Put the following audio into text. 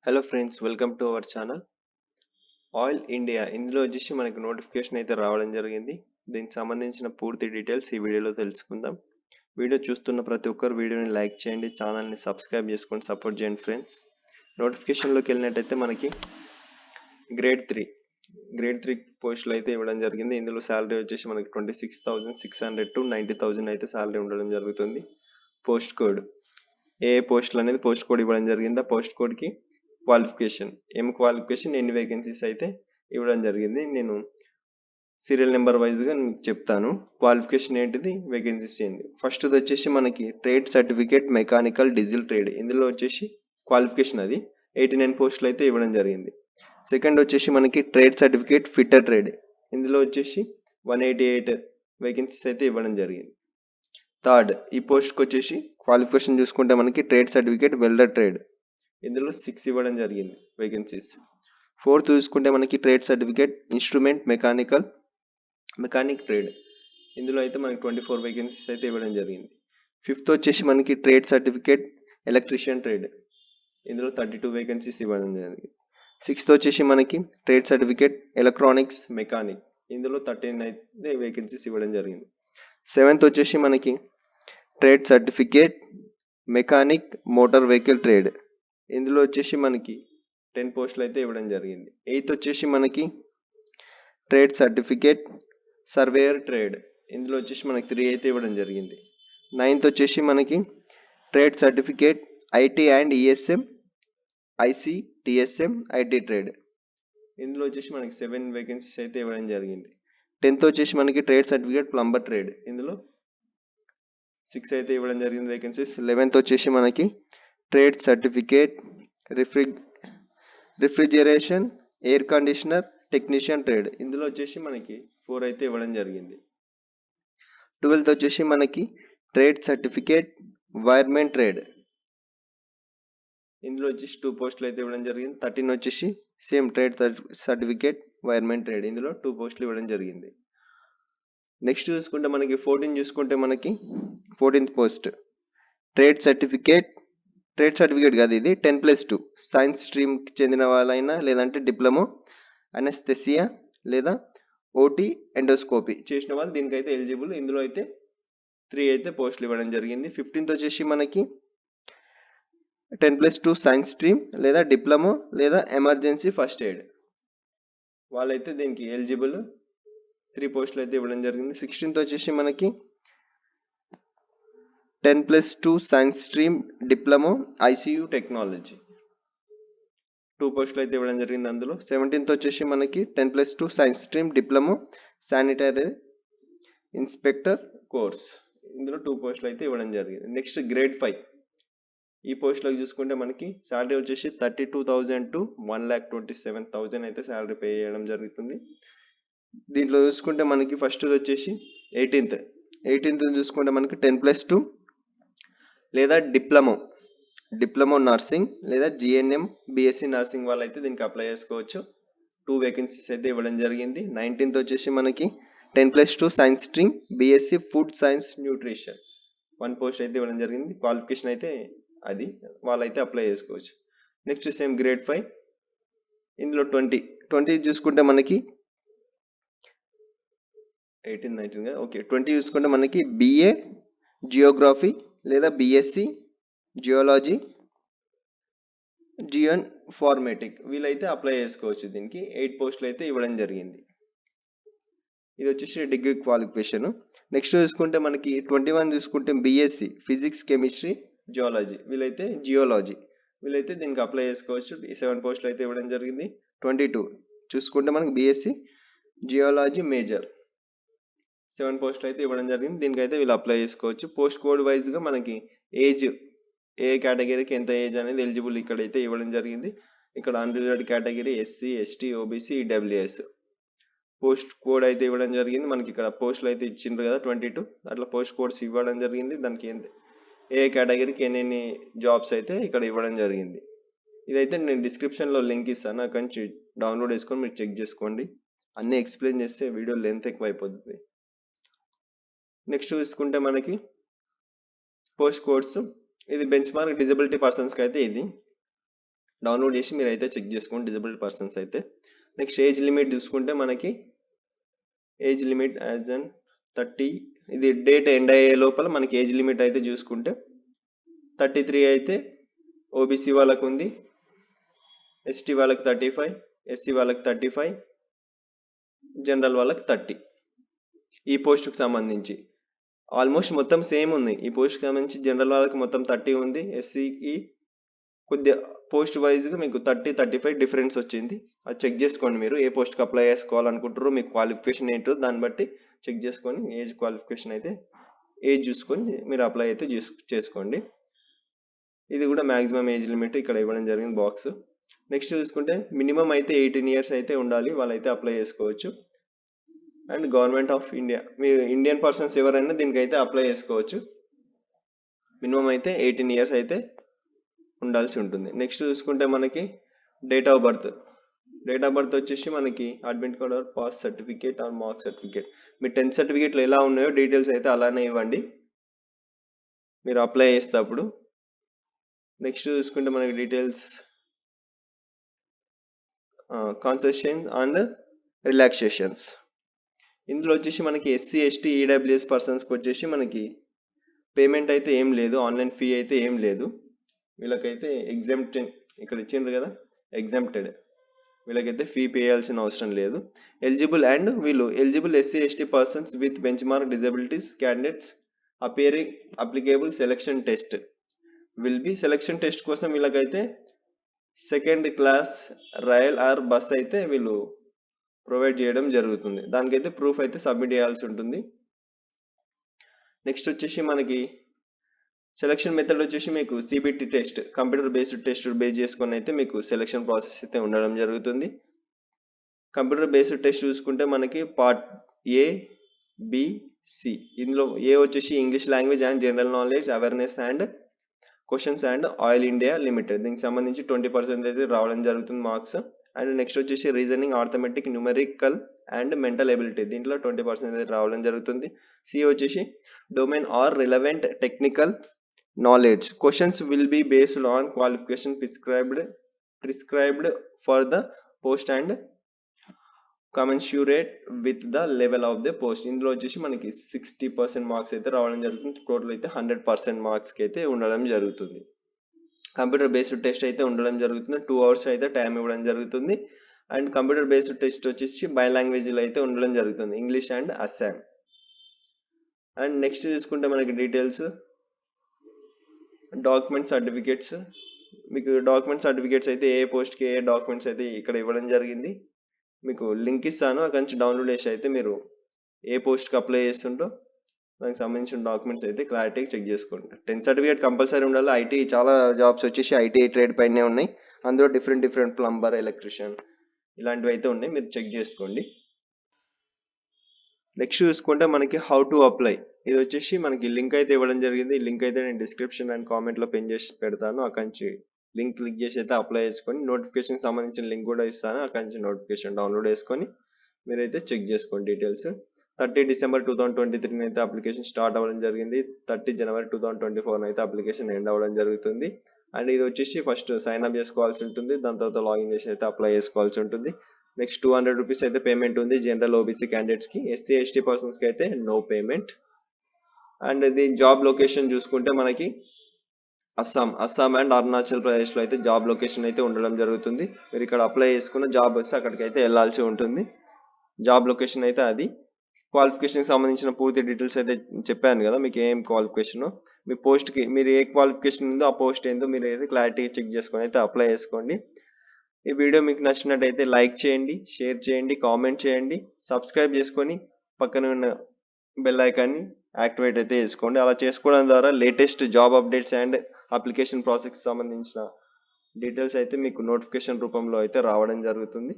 Hello friends, welcome to our channel oil India. ఇందులో వచ్చేసి మనకి నోటిఫికేషన్ అయితే రావడం జరిగింది. దీనికి సంబంధించిన పూర్తి డీటెయిల్స్ ఈ వీడియోలో తెలుసుకుందాం. వీడియో చూస్తున్న ప్రతి ఒక్కరు వీడియోని లైక్ చేయండి, ఛానల్ని సబ్స్క్రైబ్ చేసుకొని సపోర్ట్ చేయండి ఫ్రెండ్స్. నోటిఫికేషన్లోకి వెళ్ళినట్టయితే మనకి గ్రేడ్ త్రీ పోస్టులు అయితే ఇవ్వడం జరిగింది. ఇందులో శాలరీ వచ్చేసి మనకి 26,600 to 90,000 అయితే శాలరీ ఉండడం జరుగుతుంది. పోస్ట్ కోడ్ ఏ పోస్టులు అనేది పోస్ట్ కోడ్ ఇవ్వడం జరిగింది. ఆ పోస్ట్ కోడ్కి క్వాలిఫికేషన్ ఎన్ని వేకెన్సీస్ అయితే ఇవ్వడం జరిగింది. నేను సీరియల్ నెంబర్ వైజ్గా చెప్తాను. క్వాలిఫికేషన్ ఏంటిది, వేకెన్సీస్ ఏంటి. ఫస్ట్ వచ్చేసి మనకి trade certificate mechanical diesel trade. ఇందులో వచ్చేసి క్వాలిఫికేషన్ అది 89 పోస్టులు అయితే ఇవ్వడం జరిగింది. సెకండ్ వచ్చేసి మనకి ట్రేడ్ సర్టిఫికేట్ ఫిట్టర్ ట్రేడ్. ఇందులో వచ్చేసి 188 వేకెన్సీస్ అయితే ఇవ్వడం జరిగింది. థర్డ్ ఈ పోస్ట్కి వచ్చేసి క్వాలిఫికేషన్ చూసుకుంటే మనకి ట్రేడ్ సర్టిఫికేట్ వెల్డర్ ట్రేడ్. ఇందులో 6 ఇవ్వడం జరిగింది వేకెన్సీస్. ఫోర్త్ చూసుకుంటే మనకి trade certificate instrument mechanic trade. ఇందులో అయితే మనకి 24 వేకెన్సీస్ అయితే ఇవ్వడం జరిగింది. ఫిఫ్త్ వచ్చేసి మనకి ట్రేడ్ సర్టిఫికేట్ ఎలక్ట్రీషియన్ ట్రేడ్. ఇందులో 32 వేకెన్సీస్ ఇవ్వడం జరిగింది. సిక్స్త్ వచ్చేసి మనకి ట్రేడ్ సర్టిఫికేట్ ఎలక్ట్రానిక్స్ మెకానిక్. ఇందులో 13 అయితే వేకెన్సీస్ ఇవ్వడం జరిగింది. సెవెంత్ వచ్చేసి మనకి trade certificate mechanic motor vehicle trade. ఇందులో వచ్చేసి మనకి 10 పోస్టులు అయితే ఇవ్వడం జరిగింది. ఎయిత్ వచ్చేసి మనకి ట్రేడ్ సర్టిఫికేట్ సర్వేయర్ ట్రేడ్. ఇందులో వచ్చేసి మనకి 3 అయితే ఇవ్వడం జరిగింది. నైన్త్ వచ్చేసి మనకి trade certificate IT and ESM ICTSM IT trade. ఇందులో వచ్చేసి మనకి 7 వేకెన్సీస్ అయితే ఇవ్వడం జరిగింది. 10th వచ్చేసి మనకి ట్రేడ్ సర్టిఫికేట్ ప్లంబర్ ట్రేడ్. ఇందులో 6 అయితే ఇవ్వడం జరిగింది వేకెన్సీస్. 11th వచ్చేసి మనకి trade certificate refrigeration air conditioner technician trade. ఇందులో వచ్చేసి మనకి 4 అయితే ఇవ్వడం జరిగింది. 12th వచ్చేసి మనకి ట్రేడ్ సర్టిఫికేట్ వైర్మెన్ ట్రేడ్. ఇందులో వచ్చేసి 2 పోస్టులు అయితే ఇవ్వడం జరిగింది. 13 వచ్చేసి same trade certificate wiremen trade. ఇందులో 2 పోస్టులు ఇవ్వడం జరిగింది. నెక్స్ట్ చూసుకుంటే మనకి 14 చూసుకుంటే మనకి 14th పోస్ట్ ట్రేడ్ సర్టిఫికేట్ కాదు, ఇది 10+2 సైన్స్ స్ట్రీమ్కి చెందిన వాళ్ళైనా లేదంటే డిప్లొమా అనస్థెసియా లేదా ఓటీ ఎండోస్కోపీ చేసిన వాళ్ళు దీనికైతే ఎలిజిబుల్. ఇందులో అయితే 3 అయితే పోస్టులు ఇవ్వడం జరిగింది. 15th వచ్చేసి మనకి 10+2 సైన్స్ స్ట్రీమ్ లేదా డిప్లొమా లేదా ఎమర్జెన్సీ ఫస్ట్ ఎయిడ్ వాళ్ళైతే దీనికి ఎలిజిబుల్. 3 పోస్టులు అయితే ఇవ్వడం జరిగింది. 16th వచ్చేసి మనకి 10+2 science stream diploma ICU technology 2 పోస్టులు అయితే ఇవ్వడం జరిగింది అందులో. 17th వచ్చేసి మనకి 10+2 science stream diploma sanitary inspector course. ఇందులో 2 పోస్టులు అయితే ఇవ్వడం జరిగింది. నెక్స్ట్ గ్రేడ్ 5 ఈ పోస్టులకు చూసుకుంటే మనకి శాలరీ వచ్చేసి 32,000 to 1,27,000 అయితే శాలరీ పే చేయడం జరుగుతుంది. దీంట్లో చూసుకుంటే మనకి ఫస్ట్ వచ్చేసి 18th చూసుకుంటే మనకి 10+2 లేదా డిప్లొమా నర్సింగ్ లేదా జిఎన్ఎం బిఎస్సి నర్సింగ్ వాళ్ళైతే దీనికి అప్లై చేసుకోవచ్చు. 2 వేకెన్సీస్ అయితే ఇవ్వడం జరిగింది. 19th వచ్చేసి మనకి 10+2 science stream BSc food science nutrition 1 post అయితే ఇవ్వడం జరిగింది. క్వాలిఫికేషన్ అయితే అది వాళ్ళైతే అప్లై చేసుకోవచ్చు. నెక్స్ట్ సేమ్ గ్రేడ్ 5 ఇందులో 20 చూసుకుంటే మనకి 20 చూసుకుంటే మనకి బిఏ జియోగ్రఫీ లేదా బిఎస్సి జియోలాజీ జియోన్ ఫార్మేటిక్ వీళ్ళైతే అప్లై చేసుకోవచ్చు. దీనికి 8 పోస్టులు అయితే ఇవ్వడం జరిగింది. ఇది వచ్చేసి డిగ్రీ క్వాలిఫికేషన్. నెక్స్ట్ చూసుకుంటే మనకి 21 చూసుకుంటే బిఎస్సి ఫిజిక్స్ కెమిస్ట్రీ జియోలాజీ వీళ్ళైతే దీనికి అప్లై చేసుకోవచ్చు. 7 పోస్టులు అయితే ఇవ్వడం జరిగింది. 22 చూసుకుంటే మనకి బిఎస్సి జియోలాజీ మేజర్ 7 పోస్టులు అయితే ఇవ్వడం జరిగింది. దీనికైతే వీళ్ళు అప్లై చేసుకోవచ్చు. పోస్ట్ కోడ్ వైజ్గా మనకి ఏజ్ ఏ కేటగిరీకి ఎంత ఏజ్ అనేది ఎలిజిబుల్ ఇక్కడైతే ఇవ్వడం జరిగింది. ఇక్కడ unreserved category SC ST OBC EWS post code అయితే ఇవ్వడం జరిగింది. మనకి ఇక్కడ పోస్టులు అయితే ఇచ్చిండ్రు కదా 22 అట్లా పోస్ట్ కోడ్స్ ఇవ్వడం జరిగింది. దానికి ఏ కేటగిరీకి ఎన్ని జాబ్స్ అయితే ఇక్కడ ఇవ్వడం జరిగింది. ఇదైతే నేను డిస్క్రిప్షన్లో లింక్ ఇస్తాను, అక్కడి నుంచి డౌన్లోడ్ చేసుకొని మీరు చెక్ చేసుకోండి. అన్నీ ఎక్స్ప్లెయిన్ చేస్తే వీడియో లెంత్ ఎక్కువ అయిపోతుంది. నెక్స్ట్ చూసుకుంటే మనకి పోస్ట్ కోడ్స్ ఇది బెంచ్ మార్క్ డిజబిలిటీ పర్సన్స్కి అయితే ఇది డౌన్లోడ్ చేసి మీరు అయితే చెక్ చేసుకోండి డిజబుల్డ్ పర్సన్స్ అయితే. నెక్స్ట్ ఏజ్ లిమిట్ చూసుకుంటే మనకి ఏజ్ లిమిట్ యాజ్ అన్ 30, ఇది డేట్ ఎండ్ అయ్యే లోపల మనకి ఏజ్ లిమిట్ అయితే చూసుకుంటే 33 అయితే ఓబీసీ వాళ్ళకు ఉంది, ఎస్టీ వాళ్ళకి 35, ఎస్సీ వాళ్ళకి 35, జనరల్ వాళ్ళకి 30. ఈ పోస్ట్కి సంబంధించి ఆల్మోస్ట్ మొత్తం సేమ్ ఉంది. ఈ పోస్ట్కి సంబంధించి జనరల్ వాళ్ళకి మొత్తం 30 ఉంది, ఎస్సీకి కొద్దిగా పోస్ట్ వైజ్గా మీకు 30-35 డిఫరెన్స్ వచ్చింది. అది చెక్ చేసుకోండి, మీరు ఏ పోస్ట్కి అప్లై చేసుకోవాలనుకుంటారో మీకు క్వాలిఫికేషన్ ఏంటో దాన్ని బట్టి చెక్ చేసుకొని ఏజ్ క్వాలిఫికేషన్ అయితే ఏజ్ చూసుకొని మీరు అప్లై అయితే చేసుకోండి. ఇది కూడా మ్యాక్సిమం ఏజ్ లిమిట్ ఇక్కడ ఇవ్వడం జరిగింది బాక్స్. నెక్స్ట్ చూసుకుంటే మినిమం అయితే 18 years అయితే ఉండాలి, వాళ్ళైతే అప్లై చేసుకోవచ్చు. అండ్ గవర్నమెంట్ ఆఫ్ ఇండియా, మీరు ఇండియన్ పర్సన్స్ ఎవరైనా దీనికైతే అప్లై చేసుకోవచ్చు. మినిమం అయితే 18 years అయితే ఉండాల్సి ఉంటుంది. నెక్స్ట్ చూసుకుంటే మనకి డేట్ ఆఫ్ బర్త్ వచ్చేసి మనకి admit card or pass certificate or mark certificate, me 10th సర్టిఫికేట్లు ఎలా ఉన్నాయో డీటెయిల్స్ అయితే అలానే ఇవ్వండి మీరు అప్లై చేసేటప్పుడు. నెక్స్ట్ చూసుకుంటే మనకి డీటెయిల్స్ కన్సెషన్ అండ్ రిలాక్సేషన్స్. ఇందులో వచ్చేసి మనకి ఎస్సీ ఎస్టీ ఈడబ్ల్యూఎస్ పర్సన్స్కి వచ్చేసి మనకి పేమెంట్ అయితే ఏం లేదు, ఆన్లైన్ ఫీ అయితే ఏం లేదు. వీళ్ళకైతే ఎగ్జామ్టెడ్ ఇక్కడ ఇచ్చిండ్రు కదా, ఎగ్జామ్టెడ్, వీళ్ళకైతే ఫీ పే చేయాల్సిన అవసరం లేదు. Eligible SC ST persons with bench mark disabilities candidates appearing applicable selection test will be. Selection test కోసం వీళ్ళకైతే 2nd class rail are bus అయితే వీళ్ళు ప్రొవైడ్ చేయడం జరుగుతుంది. దానికైతే ప్రూఫ్ అయితే సబ్మిట్ చేయాల్సి ఉంటుంది. నెక్స్ట్ వచ్చేసి మనకి సెలక్షన్ మెథడ్ వచ్చేసి మీకు CBT test, computer based test base చేసుకొని అయితే మీకు సెలక్షన్ ప్రాసెస్ అయితే ఉండడం జరుగుతుంది. కంప్యూటర్ బేస్డ్ టెస్ట్ చూసుకుంటే మనకి పార్ట్ ఏ, బి, సి. ఇందులో ఏ వచ్చేసి English language and general knowledge awareness and questions and oil India limited, దీనికి సంబంధించి 20% అయితే రావడం జరుగుతుంది మార్క్స్. అండ్ నెక్స్ట్ వచ్చేసి reasoning, arithmetic, numerical and mental ability, దీంట్లో 20% అయితే రావడం జరుగుతుంది. సి వచ్చేసి domain or relevant technical knowledge, questions will be based on qualification prescribed for the post and commensurate with the level of the post. ఇందులో వచ్చేసి మనకి 60% marks అయితే రావడం జరుగుతుంది. టోటల్ అయితే 100% మార్క్స్కి అయితే ఉండడం జరుగుతుంది. కంప్యూటర్ బేస్డ్ టెస్ట్ అయితే ఉండడం జరుగుతుంది, 2 hours అయితే టైం ఇవ్వడం జరుగుతుంది. అండ్ కంప్యూటర్ బేస్డ్ టెస్ట్ వచ్చేసి బై లాంగ్వేజ్లో అయితే ఉండడం జరుగుతుంది, English and Assam. And next చూసుకుంటే మనకి డీటెయిల్స్ డాక్యుమెంట్ సర్టిఫికేట్స్, మీకు డాక్యుమెంట్ సర్టిఫికేట్స్ అయితే ఏ పోస్ట్కి ఏ డాక్యుమెంట్స్ అయితే ఇక్కడ ఇవ్వడం జరిగింది. మీకు లింక్ ఇస్తాను, అక్కడి నుంచి డౌన్లోడ్ చేసి అయితే మీరు ఏ పోస్ట్కి అప్లై చేస్తుంటో దానికి సంబంధించిన డాక్యుమెంట్స్ అయితే క్లారిటీగా చెక్ చేసుకోండి. 10th సర్టిఫికేట్ కంపల్సరీ ఉండాలి. ఐటీ చాలా జాబ్స్ వచ్చేసి ఐటీ ట్రేడ్ పైనే ఉన్నాయి, అందులో డిఫరెంట్ ప్లంబర్, ఎలక్ట్రీషియన్ ఇలాంటివి అయితే ఉన్నాయి, మీరు చెక్ చేసుకోండి. నెక్స్ట్ చూసుకుంటే మనకి హౌ టు అప్లై, ఇది వచ్చేసి మనకి లింక్ అయితే ఇవ్వడం జరిగింది. ఈ లింక్ అయితే నేను డిస్క్రిప్షన్ అండ్ కామెంట్లో పిన్ చేసి పెడతాను, అక్కడి నుంచి లింక్ క్లిక్ చేసి అయితే అప్లై చేసుకొని నోటిఫికేషన్ సంబంధించిన లింక్ కూడా ఇస్తాను, అక్కడి నుంచి నోటిఫికేషన్ డౌన్లోడ్ చేసుకొని మీరైతే చెక్ చేసుకోండి డీటెయిల్స్. 30 December 2023 అయితే అప్లికేషన్ స్టార్ట్ అవ్వడం జరిగింది. 30 January 2024 అయితే అప్లికేషన్ ఎండ్ అవ్వడం జరుగుతుంది. అండ్ ఇది వచ్చేసి ఫస్ట్ సైన్ అప్ చేసుకోవాల్సి ఉంటుంది, దాని తర్వాత లాగిన్ చేసి అయితే అప్లై చేసుకోవాల్సి ఉంటుంది. నెక్స్ట్ 200 రూపీస్ అయితే పేమెంట్ ఉంది జనరల్ ఓబీసీ క్యాండిడేట్స్కి, ఎస్సీ ఎస్టీ పర్సన్స్కి అయితే నో పేమెంట్. అండ్ ఇది జాబ్ లొకేషన్ చూసుకుంటే మనకి అస్సాం అండ్ అరుణాచల్ ప్రదేశ్లో అయితే జాబ్ లొకేషన్ అయితే ఉండడం జరుగుతుంది. మీరు ఇక్కడ అప్లై చేసుకున్న జాబ్ వస్తే అక్కడికి అయితే వెళ్ళాల్సి ఉంటుంది. జాబ్ లొకేషన్ అయితే అది. క్వాలిఫికేషన్కి సంబంధించిన పూర్తి డీటెయిల్స్ అయితే చెప్పాను కదా, మీకు ఏం క్వాలిఫికేషన్, మీ పోస్ట్కి మీరు ఏ క్వాలిఫికేషన్ ఉందో ఆ పోస్ట్ ఏందో మీరు అయితే క్లారిటీగా చెక్ చేసుకొని అయితే అప్లై చేసుకోండి. ఈ వీడియో మీకు నచ్చినట్టయితే లైక్ చేయండి, షేర్ చేయండి, కామెంట్ చేయండి, సబ్స్క్రైబ్ చేసుకొని పక్కన ఉన్న బెల్ ఐకాన్ని యాక్టివేట్ అయితే చేసుకోండి. అలా చేసుకోవడం ద్వారా latest job updates and application ప్రాసెస్కి సంబంధించిన డీటెయిల్స్ అయితే మీకు నోటిఫికేషన్ రూపంలో అయితే రావడం జరుగుతుంది.